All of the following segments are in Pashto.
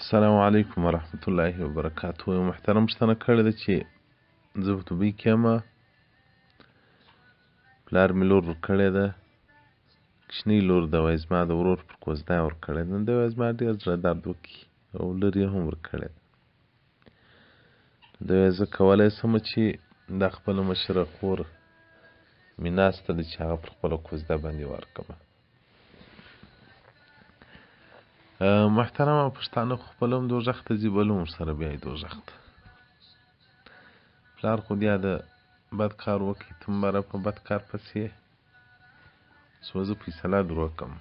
السلام علیکم ورحمت الله وبرکاته. یو محترم پوښتنه کړې ده چې زه په دوبۍ کې یم، پلار مې لور ورکړې ده، کوچنۍ لور ده، وایي زما د ورور پر کوزده یې ورکړې ده. نو دی وایي زما ډېر زړه درد وکړي او لور یې هم ورکړې ده. دی وایي زه کولی شم چې دا خپله مشره خور مې ناسته ده چې هغه پر خپله کوزده باندې ورکړمه. محترمه پښتانه خو خپله هم دوزخ ته ځي، بل هم ورسره بیایي دوزخ ته. پلار خو بیا د بد کار وکړي، ته هم بره په بد کار پسې یې. سو زه فیصله در وکړم.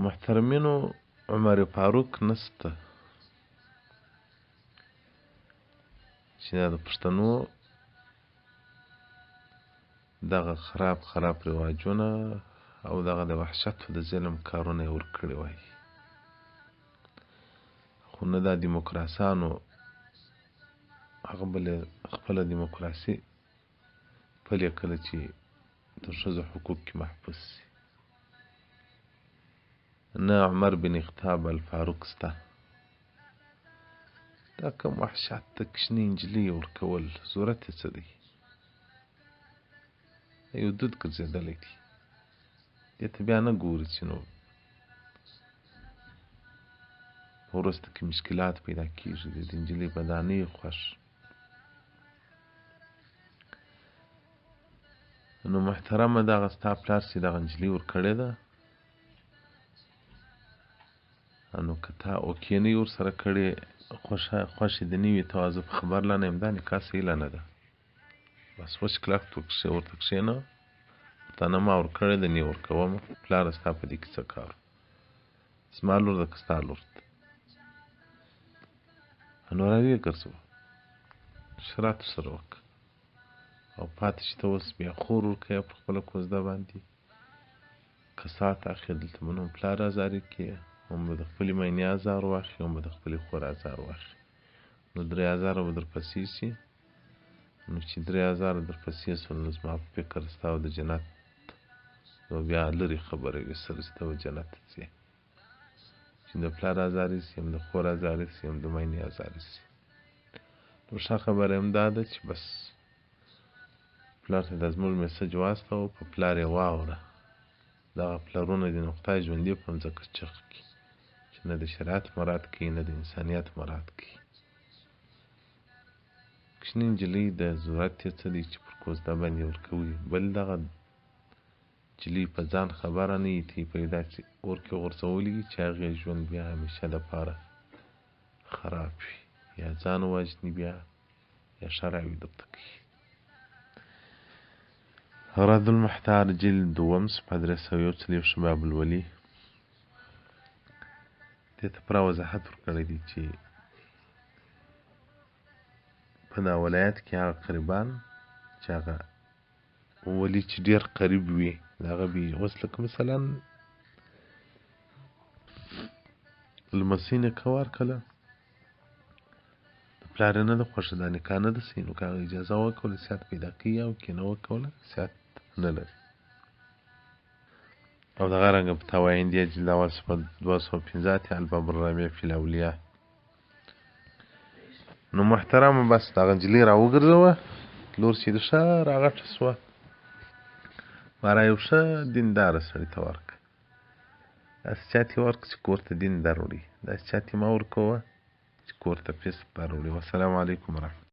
محترمینو عمر فاروق نسته چې دا د پښتنو دغه خراب رواجونه او دغه د وحشت او د ظلم کارونه یې ورکړي وای. خو نه دا دیموکراسانو هغه بلې خپله دیموکراسي پلې کړه چې د ښځو حقوق کې محفوظ سي. نه عمر بن خطاب الفاروق سته. دا کوم وحشت د کوچنۍ نجلۍ ورکول ضرورت یې څه دی؟ یو دود ګرځېدلی دی. دې ته بیا نه ګوري چې نو په وروسته کې مشکلات پیدا کېږي. د نجلۍ به دا نه یې خوښ. نو محترمه دغه ستا پلار چې دغه نجلۍ ورکړې ده، نو که تا اوکې نه یې ورسره کړې، خوښې دې نه وي، ته زه په خبر لا نه یم، دا نکاح صحیح لا نه ده. بس وچ کلک ورته کښېنه، ورته نه ما ورکړې ده، نه یې ورکومه. پلاره ستا په دې کې څه کار؟ زما لور ده که ستا لور ده؟ نو راویې ګرځوه، شرایط ورسره وکړه او پاتې چې ته اوس بیا خور ورکوې پر خپله کوزده باندې. که ساعت اخلي دلته به نو پلار ازارې کړې، هم به د خپلې مینې ازار واخلي، هم به د خپلې خور ازار واخلي. نو 3000 به در پسې شي. نو چې 3000 در پسې شول، نو زما په فکر ستا او د جنت نو بیا لرې خبره وي سره چې ته به جنت ته ځې. چې د پلار ازارې شي، هم د خور ازارې شي، هم د مینې ازارې شي. نو ښه خبره هم دا ده چې بس پلار ته دا زموږ میسج واستوه، په پلار یې واوره. دغه پلرونه دي نو خدای ژوندي په مځکه چغ کړي چې نه د شریعت مراعات کوي، نه د انسانیت مراعات کوي. کوچنۍ نجلۍ د ضرورت یې څه دی چې پر کوزده باندې ورکوي؟ بل دغه نجلۍ په ځان خبره نه وي، ته یې په داسې اور کې غورځولی چې هغې ژوند بیا همیشه دپاره خراب وي، یا ځان ووژني بیا یا شراوي درته کوي. رد المحتار جلد 2 صفحه 341 باب الولي. دې ته پوره وضاحت ورکړی دی چې په دا ولایت کې هغه قریبان چې هغه ولي چې ډېر قریب وي، د هغه به اوس لکه مثلا لمسۍ نکاح ورکړله، د پلار یې نه ده خوښه، دا نکاح نه ده صحیح. نو که هغه اجازه وکوله صحت پیدا کوي، او که نه وکوله صحت نه لري. او دغه رنګه په تواینده جلد اول صفحه 215 الباب الرابع فی الاولیاء. نو محترمه بس دغه نجلۍ را وګرځوه، لور چې د ښه راغټه سوه، ماره یو ښه دینداره سړي ته ورکړه. داسې چا ته یې ورکړه چې کور ته دین در وړي، داسې چا ته یې مه ورکوه چې کور ته فسق در وړي. والسلام علیکم ورحمة